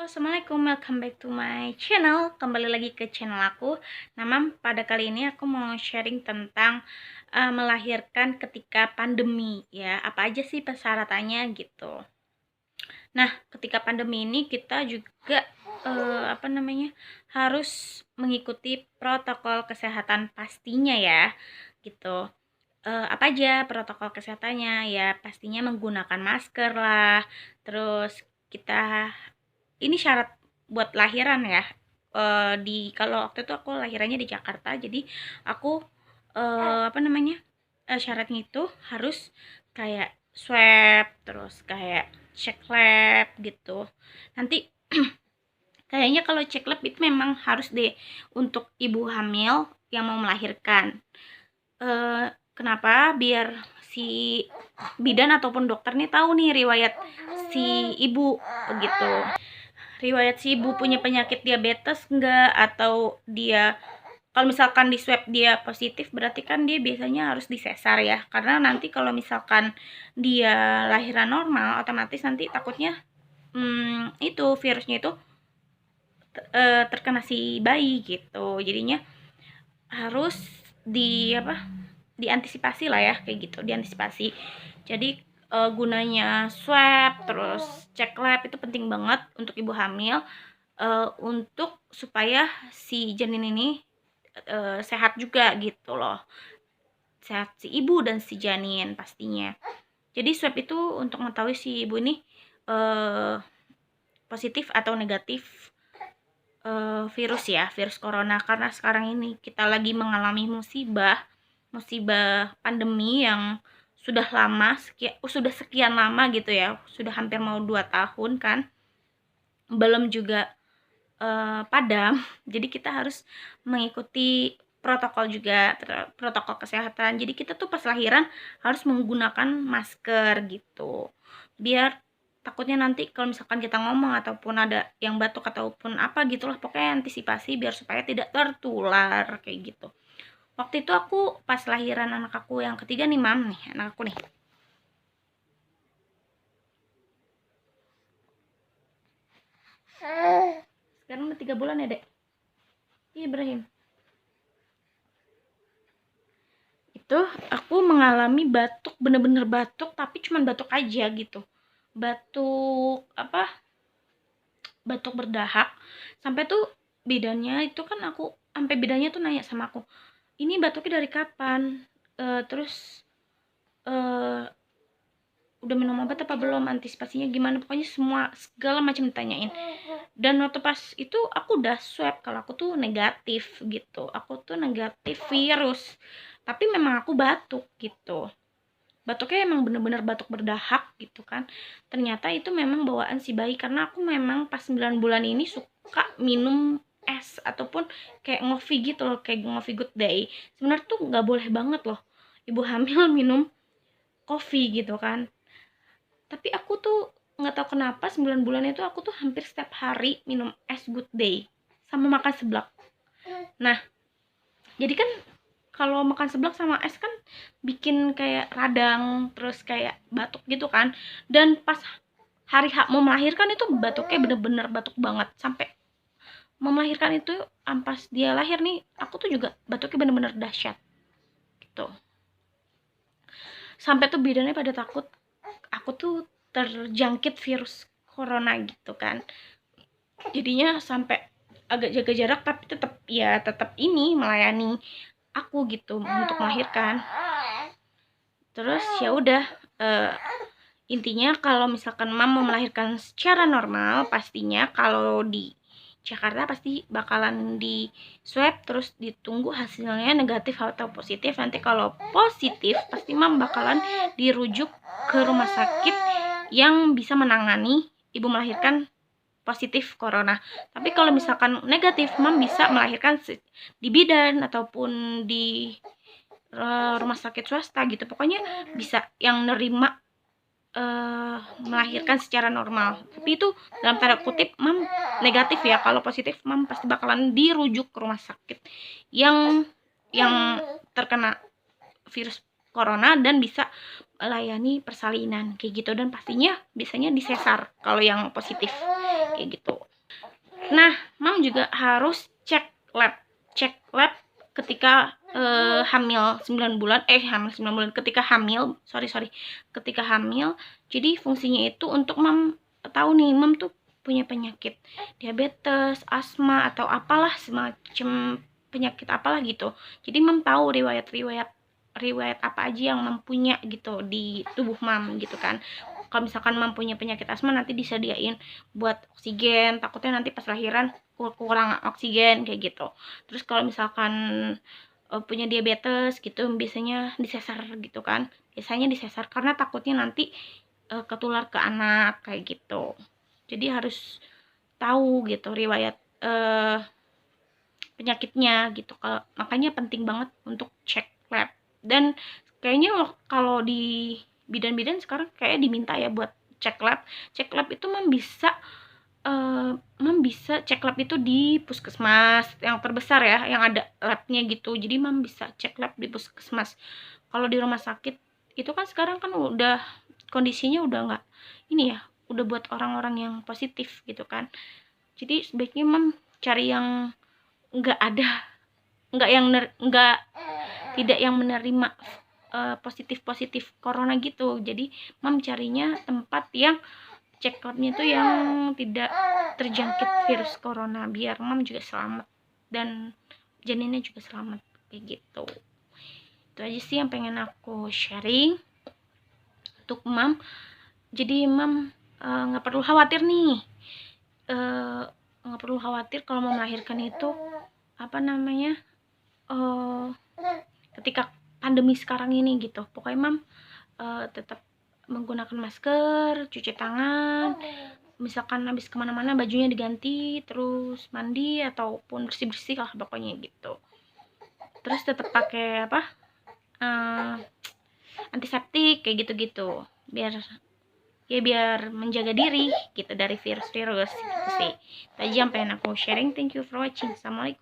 Halo, assalamualaikum, welcome back to my channel. Kembali lagi ke channel aku. Nah, Mam, pada kali ini aku mau sharing tentang melahirkan ketika pandemi ya. Apa aja sih persyaratannya gitu. Nah, ketika pandemi ini kita juga harus mengikuti protokol kesehatan pastinya ya gitu. Apa aja protokol kesehatannya? Ya pastinya menggunakan masker lah. Terus kita ini syarat buat lahiran ya. Kalau waktu itu aku lahirannya di Jakarta, jadi aku syaratnya itu harus kayak swab, terus kayak cek lab gitu. Nanti kayaknya kalau cek lab itu memang harus deh untuk ibu hamil yang mau melahirkan. Kenapa? Biar si bidan ataupun dokter nih tahu nih riwayat si ibu begitu. Riwayat si ibu punya penyakit diabetes enggak, atau dia kalau misalkan di swab dia positif, berarti kan dia biasanya harus disesar ya, karena nanti kalau misalkan dia lahiran normal, otomatis nanti takutnya itu virusnya itu terkena si bayi gitu. Jadinya harus diantisipasi lah ya, kayak gitu, diantisipasi. Jadi gunanya swab terus cek lab itu penting banget untuk ibu hamil, untuk supaya si janin ini sehat juga gitu loh, sehat si ibu dan si janin pastinya. Jadi swab itu untuk mengetahui si ibu ini positif atau negatif virus ya, virus corona, karena sekarang ini kita lagi mengalami musibah pandemi yang sudah lama, sudah sekian lama gitu ya, sudah hampir mau 2 tahun kan, belum juga padam. Jadi kita harus mengikuti protokol juga, protokol kesehatan. Jadi kita tuh pas lahiran harus menggunakan masker gitu, biar takutnya nanti kalau misalkan kita ngomong ataupun ada yang batuk ataupun apa gitulah, pokoknya antisipasi biar supaya tidak tertular kayak gitu. Waktu itu aku pas lahiran anak aku yang ketiga nih, Mam, nih anak aku nih. Sekarang udah 3 bulan ya, Dek? Iya, Ibrahim. Itu aku mengalami batuk, bener-bener batuk, tapi cuman batuk aja gitu. Batuk batuk berdahak. Sampai tuh bidannya itu kan sampai bidannya tuh nanya sama aku, "Ini batuknya dari kapan? Terus udah minum obat apa belum, antisipasinya gimana?" Pokoknya segala macam ditanyain. Dan waktu pas itu aku udah swab kalau aku tuh negatif gitu, aku tuh negatif virus, tapi memang aku batuk gitu. Batuknya emang bener-bener batuk berdahak gitu kan. Ternyata itu memang bawaan si bayi, karena aku memang pas 9 bulan ini suka minum es ataupun kayak ngopi gitu loh, kayak ngopi good day. Sebenarnya tuh nggak boleh banget loh ibu hamil minum kopi gitu kan. Tapi aku tuh nggak tahu kenapa 9 bulan itu aku tuh hampir setiap hari minum es good day sama makan seblak. Nah, jadi kan kalau makan seblak sama es kan bikin kayak radang, terus kayak batuk gitu kan. Dan pas hari mau melahirkan itu batuknya bener-bener batuk banget, sampai mau melahirkan itu ampas dia lahir nih, aku tuh juga batuknya bener-bener dahsyat gitu. Sampai tuh bidannya pada takut aku tuh terjangkit virus corona gitu kan. Jadinya sampai agak jaga jarak, tapi tetap ini melayani aku gitu untuk melahirkan. Terus ya udah, intinya kalau misalkan Mam mau melahirkan secara normal, pastinya kalau di Jakarta pasti bakalan di swab, terus ditunggu hasilnya negatif atau positif. Nanti kalau positif pasti Mam bakalan dirujuk ke rumah sakit yang bisa menangani ibu melahirkan positif corona. Tapi kalau misalkan negatif, Mam bisa melahirkan di bidan ataupun di rumah sakit swasta gitu. Pokoknya bisa yang nerima melahirkan secara normal. Tapi itu dalam tanda kutip Mam negatif ya. Kalau positif Mam pasti bakalan dirujuk ke rumah sakit yang terkena virus corona dan bisa melayani persalinan kayak gitu. Dan pastinya biasanya disesar kalau yang positif kayak gitu. Nah, mam juga harus cek lab ketika hamil 9 bulan, hamil 9 bulan, ketika hamil, ketika hamil. Jadi fungsinya itu untuk mam tahu nih, mam tuh punya penyakit diabetes, asma, atau apalah semacam penyakit apalah gitu. Jadi mam tahu riwayat apa aja yang mam punya gitu di tubuh mam gitu kan. Kalau misalkan mam punya penyakit asma, nanti disediain buat oksigen, takutnya nanti pas lahiran kurang oksigen kayak gitu. Terus kalau misalkan punya diabetes gitu, biasanya disesar gitu kan, karena takutnya nanti ketular ke anak kayak gitu. Jadi harus tahu gitu riwayat penyakitnya gitu. Makanya penting banget untuk cek lab. Dan kayaknya kalau di bidan-bidan sekarang kayak diminta ya buat cek lab itu bisa cek lab itu di puskesmas yang terbesar ya, yang ada labnya gitu. Jadi bisa cek lab di puskesmas. Kalau di rumah sakit itu kan sekarang kan udah kondisinya udah nggak ini ya, udah buat orang-orang yang positif gitu kan. Jadi sebaiknya cari yang nggak ada, nggak tidak yang menerima positif corona gitu. Jadi carinya tempat yang cek labnya itu yang tidak terjangkit virus corona, biar juga selamat dan janinnya juga selamat kayak gitu. Itu aja sih yang pengen aku sharing untuk mam. Jadi mam nggak perlu khawatir nih, nggak perlu khawatir kalau mau melahirkan itu ketika pandemi sekarang ini gitu. Pokoknya mam tetap menggunakan masker, cuci tangan, misalkan habis kemana-mana bajunya diganti, terus mandi ataupun bersih-bersih lah pokoknya gitu. Terus tetap pakai antiseptik kayak gitu-gitu, biar menjaga diri gitu dari virus-virus gitu sih. Itu aja yang pengen aku sharing. Thank you for watching. Assalamualaikum.